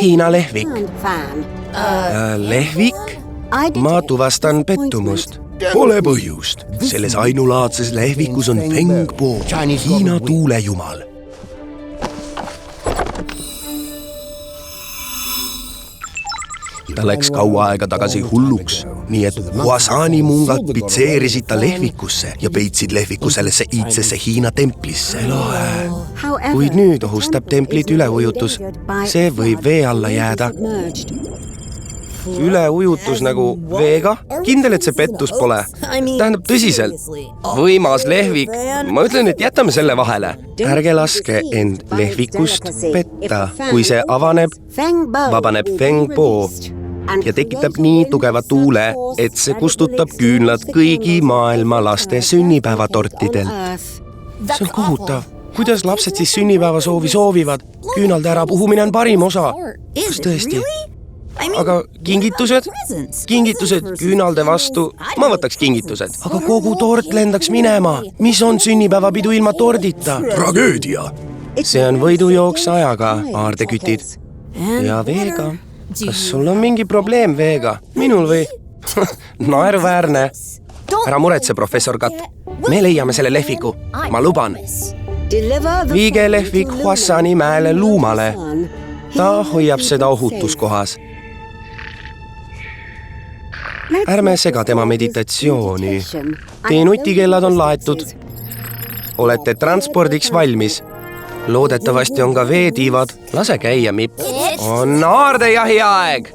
Hiina lehvik. Lehvik? Ma tuvastan pettumust. Pole põhjust. Selles ainulaadses lehvikus on Feng Po, Hiina tuulejumal. Ta läks kaua aega tagasi hulluks, nii et Huasani mungad pitseerisid ta lehvikusse ja peitsid lehviku sellesse iidsesse Hiina templisse. Kuid nüüd ohustab templit üleujutus. See võib vee alla jääda. Üleujutus nagu veega? Kindel, et see pettus pole. Tähendab tõsiselt. Võimas lehvik. Ma ütlen, et jätame selle vahele. Ärge laske end lehvikust petta. Kui see avaneb, vabaneb Feng Po ja tekitab nii tugeva tuule, et see kustutab küünlad kõigi maailma laste sünnipäevatortidel. See on kohutav. Kuidas lapsed siis sünnipäevasoovi soovivad? Küünalde ära puhumine on parim osa. Kas tõesti? Aga kingitused? Kingitused küünalde vastu. Ma võtaks kingitused. Aga kogu tort lendaks minema. Mis on sünnipäevapidu ilma tordita? Tragöödia. See on võidujooks ajaga, aardekütid. Ja veega. Kas sul on mingi probleem veega? Minul või? Naeruväärne. Ära muretse, professor Katt. Me leiame selle lehviku. Ma luban. Viige lehvik Huasani mäele luumale. Ta hoiab seda ohutuskohas. Ärme sega tema meditatsiooni. Teie nutikellad on laetud. Olete transpordiks valmis. Loodetavasti on ka veetiivad. Lase käia, Mipp. On aardejahi aeg!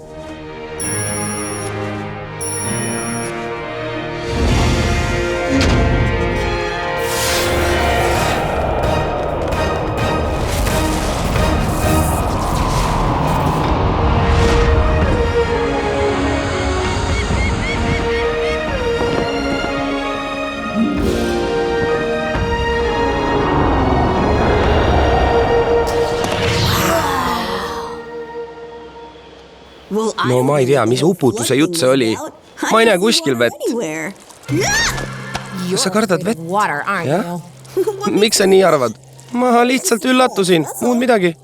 No ma ei tea, mis uputuse jutt see oli. Ma ei näe kuskil vett. Kas sa kardad vett? Jah? Miks sa nii arvad? Ma lihtsalt üllatusin. Muud midagi.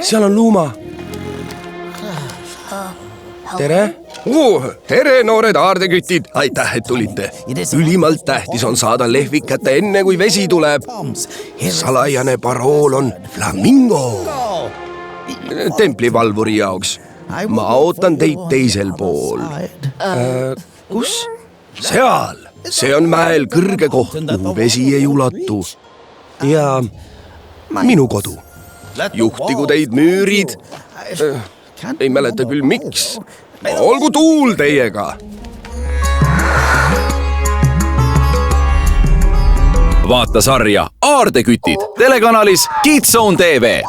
Seal on luuma. Tere? Tere, noored aardekütid. Aitäh, et tulite. Ülimalt tähtis on saada lehvik kätte enne, kui vesi tuleb. Salajane parool on flamingo. Templivalvuri jaoks. Ma ootan teid teisel pool. Kus? Seal. See on mäel kõrge koht, kuhu vesi ei ulatu. Ja minu kodu. Juhtigu teid müürid. Ei mäleta küll, miks. Olgu tuul teiega. Vaata sarja Aardekütid telekanalis Kids Zone TV.